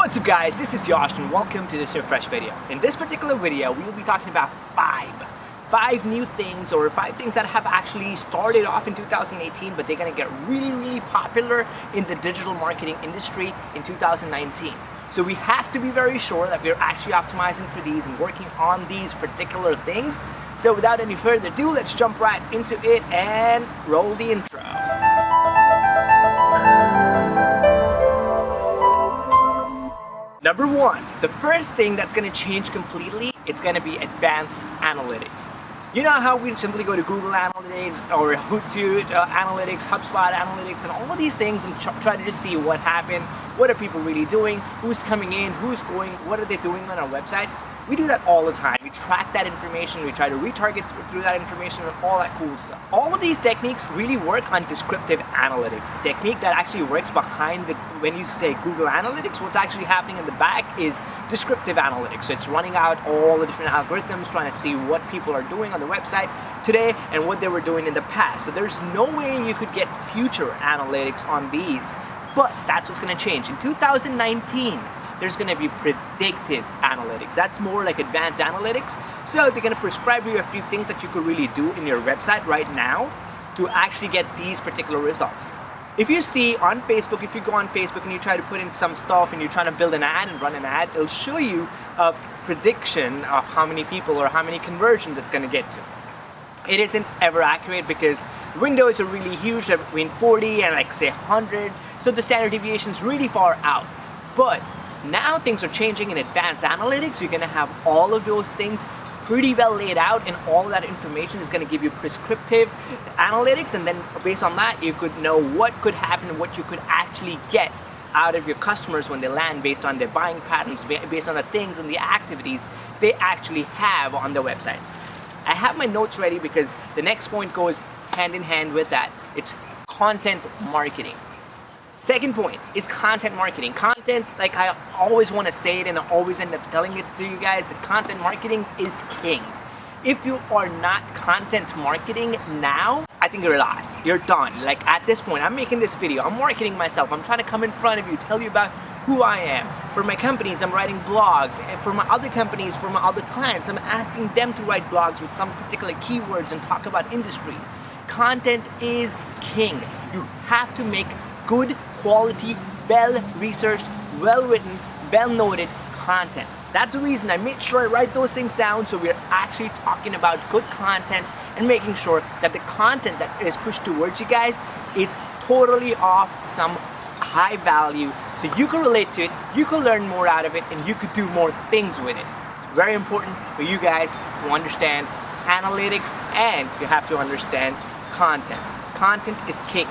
What's up guys, this is Yash and welcome to this refresh video. In this particular video, we will be talking about five new things or 5 things that have actually started off in 2018 but they're gonna get really popular in the digital marketing industry in 2019. So we have to be very sure that we're actually optimizing for these and working on these particular things. So without any further ado, let's jump right into it and roll the intro. Number 1, the first thing that's going to change completely, it's going to be advanced analytics. You know how we simply go to Google Analytics or Hootsuite Analytics, HubSpot Analytics, and all of these things and try to just see what happened, what are people really doing, who's coming in, who's going, what are they doing on our website. We do that all the time. We track that information, we try to retarget through that information and all that cool stuff. All of these techniques really work on descriptive analytics. The technique that actually works behind when you say Google Analytics, what's actually happening in the back is descriptive analytics. So it's running out all the different algorithms, trying to see what people are doing on the website today and what they were doing in the past. So there's no way you could get future analytics on these, but that's what's gonna change. In 2019, there's going to be predictive analytics. That's more like advanced analytics. So they're going to prescribe you a few things that you could really do in your website right now to actually get these particular results. If you see on Facebook, if you go on Facebook and you try to put in some stuff and you're trying to build an ad and run an ad, it'll show you a prediction of how many people or how many conversions it's going to get to. It isn't ever accurate because windows are really huge, they're between 40 and like say 100, so the standard deviation is really far out. But now things are changing in advanced analytics. You're going to have all of those things pretty well laid out, and all of that information is going to give you prescriptive analytics, and then based on that you could know what could happen and what you could actually get out of your customers when they land based on their buying patterns, based on the things and the activities they actually have on their websites. I have my notes ready because the next point goes hand in hand with that. It's content marketing. Second point is content marketing. Content, like I always want to say it and I always end up telling it to you guys, that content marketing is king. If you are not content marketing now, I think you're lost. You're done. Like at this point, I'm making this video, I'm marketing myself, I'm trying to come in front of you, tell you about who I am. For my companies, I'm writing blogs. And for my other companies, for my other clients, I'm asking them to write blogs with some particular keywords and talk about industry. Content is king. You have to make good quality, well-researched, well-written, well-noted content. That's the reason I made sure I write those things down, so we're actually talking about good content and making sure that the content that is pushed towards you guys is totally of some high value, so you can relate to it, you can learn more out of it, and you could do more things with it. It's very important for you guys to understand analytics, and you have to understand content. Content is king.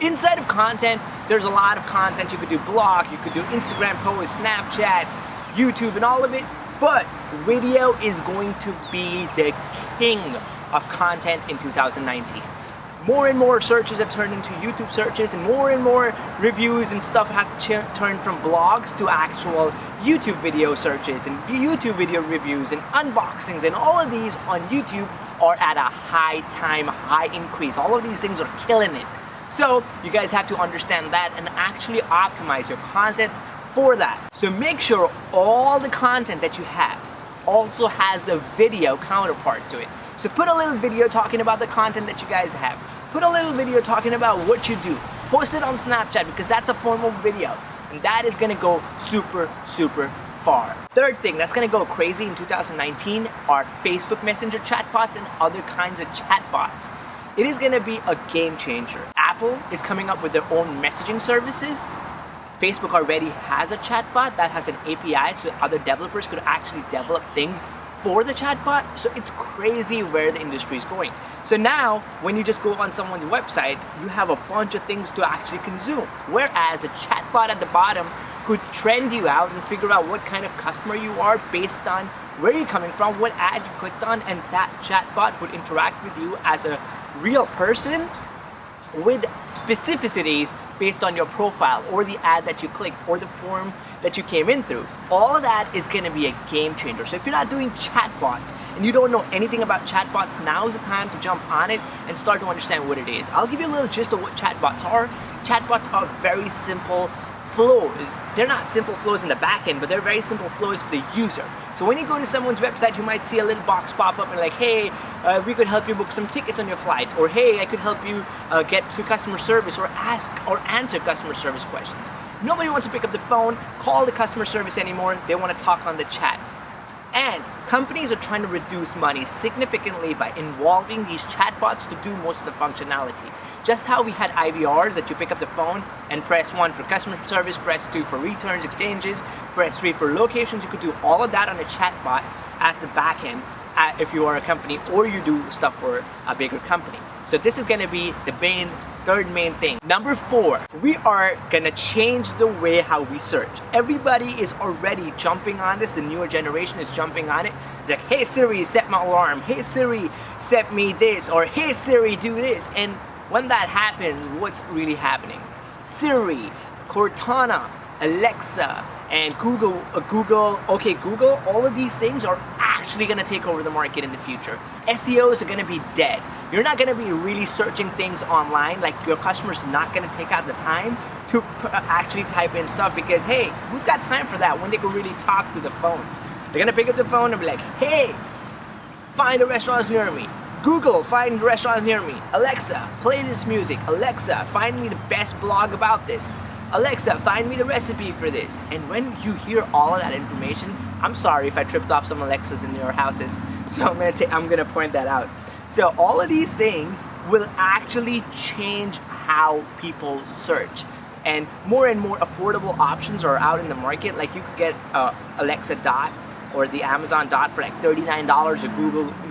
Inside of content, there's a lot of content. You could do blog, you could do Instagram posts, Snapchat, YouTube, and all of it. But video is going to be the king of content in 2019. More and more searches have turned into YouTube searches, and more reviews and stuff have turned from blogs to actual YouTube video searches and YouTube video reviews and unboxings, and all of these on YouTube are at a high increase. All of these things are killing it. So you guys have to understand that and actually optimize your content for that. So make sure all the content that you have also has a video counterpart to it. So put a little video talking about the content that you guys have. Put a little video talking about what you do. Post it on Snapchat because that's a form of video. And that is going to go super far. Third thing that's going to go crazy in 2019 are Facebook Messenger chatbots and other kinds of chatbots. It is going to be a game changer. Apple is coming up with their own messaging services. Facebook already has a chatbot that has an API, so other developers could actually develop things for the chatbot. So it's crazy where the industry is going. So now, when you just go on someone's website, you have a bunch of things to actually consume. Whereas a chatbot at the bottom could trend you out and figure out what kind of customer you are based on where you're coming from, what ad you clicked on, and that chatbot would interact with you as a real person with specificities based on your profile or the ad that you clicked or the form that you came in through. All of that is going to be a game changer. So if you're not doing chatbots and you don't know anything about chatbots, now is the time to jump on it and start to understand what it is. I'll give you a little gist of what chatbots are. Chatbots are very simple flows. They're not simple flows in the back end, but they're very simple flows for the user. So when you go to someone's website, you might see a little box pop up and like, hey, we could help you book some tickets on your flight, or hey, I could help you get to customer service, or ask or answer customer service questions. Nobody wants to pick up the phone, call the customer service anymore. They want to talk on the chat. And companies are trying to reduce money significantly by involving these chatbots to do most of the functionality. Just how we had IVRs that you pick up the phone and press 1 for customer service, press 2 for returns, exchanges, press 3 for locations. You could do all of that on a chatbot at the back end if you are a company or you do stuff for a bigger company. So this is going to be the third main thing. Number 4, we are gonna change the way how we search. Everybody is already jumping on this. The newer generation is jumping on it. It's like, hey Siri, set my alarm. Hey Siri, set me this. Or hey Siri, do this. And when that happens, what's really happening? Siri, Cortana, Alexa, and Google, Google, all of these things are actually gonna take over the market in the future. SEOs are gonna be dead. You're not gonna be really searching things online, like your customer's not gonna take out the time to actually type in stuff because, hey, who's got time for that when they can really talk to the phone? They're gonna pick up the phone and be like, hey, find the restaurants near me. Google, find the restaurants near me. Alexa, play this music. Alexa, find me the best blog about this. Alexa, find me the recipe for this. And when you hear all of that information, I'm sorry if I tripped off some Alexas in your houses, so I'm gonna point that out. So all of these things will actually change how people search. And more affordable options are out in the market. Like you could get Alexa Dot or the Amazon Dot for like $39, a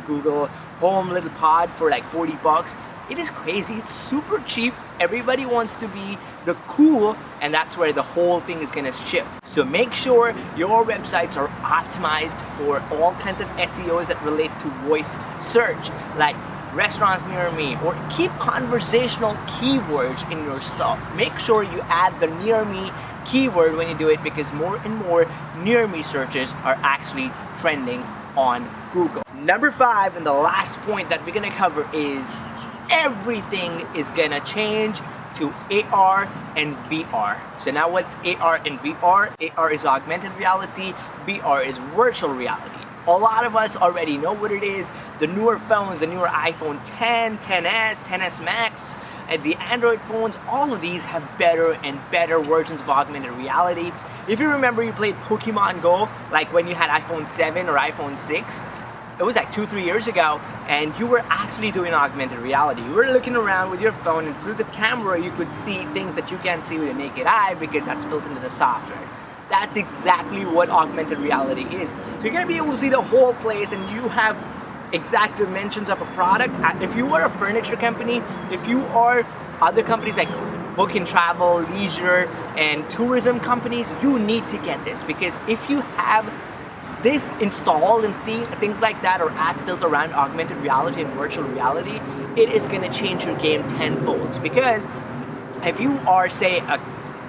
Google Home little pod for like $40. It is crazy. It's super cheap. Everybody wants to be the cool, and that's where the whole thing is gonna shift. So make sure your websites are optimized for all kinds of SEOs that relate to voice search, like restaurants near me, or keep conversational keywords in your stuff. Make sure you add the near me keyword when you do it, because more and more near me searches are actually trending on Google. Number 5, and the last point that we're gonna cover, is everything is gonna change to AR and VR. So now what's AR and VR? AR is augmented reality, VR is virtual reality. A lot of us already know what it is. The newer phones, the newer iPhone 10, 10s, 10s Max, and the Android phones, all of these have better and better versions of augmented reality. If you remember, you played Pokemon Go, like when you had iPhone 7 or iPhone 6, it was like 2-3 years ago, and you were actually doing augmented reality. You were looking around with your phone, and through the camera you could see things that you can't see with your naked eye because that's built into the software. That's exactly what augmented reality is. So you're gonna be able to see the whole place, and you have exact dimensions of a product. If you are a furniture company, if you are other companies like book and travel, leisure, and tourism companies, you need to get this, because if you have this installed and things like that, or app built around augmented reality and virtual reality, it is going to change your game tenfold. Because if you are, say,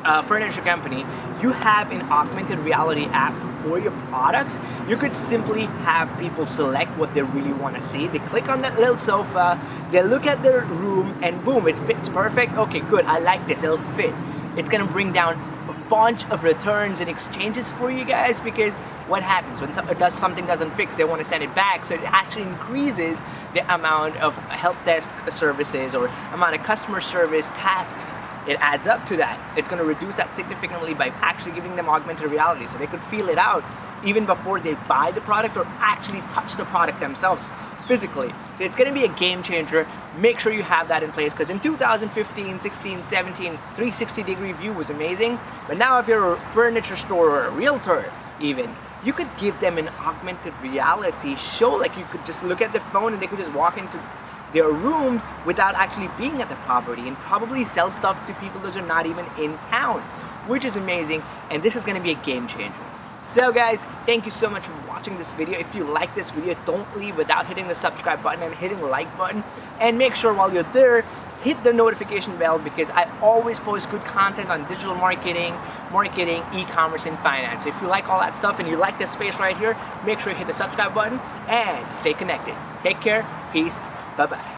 a furniture company, you have an augmented reality app for your products, you could simply have people select what they really want to see. They click on that little sofa, they look at their room, and boom, it fits perfect. Okay, good, I like this, it'll fit. It's going to bring down a bunch of returns and exchanges for you guys, because what happens when something doesn't fix, they want to send it back. So it actually increases the amount of help desk services or amount of customer service tasks. It adds up to that. It's going to reduce that significantly by actually giving them augmented reality, so they could feel it out even before they buy the product or actually touch the product themselves physically. So it's going to be a game changer. Make sure you have that in place, because in 2015, 16, 17, 360-degree view was amazing. But now if you're a furniture store or a realtor even, you could give them an augmented reality show. Like you could just look at the phone and they could just walk into their rooms without actually being at the property, and probably sell stuff to people that are not even in town, which is amazing. And this is going to be a game changer. So guys, thank you so much for watching this video. If you like this video, don't leave without hitting the subscribe button and hitting the like button. And make sure while you're there, hit the notification bell, because I always post good content on digital marketing, e-commerce, and finance. If you like all that stuff and you like this space right here, make sure you hit the subscribe button and stay connected. Take care. Peace. Bye-bye.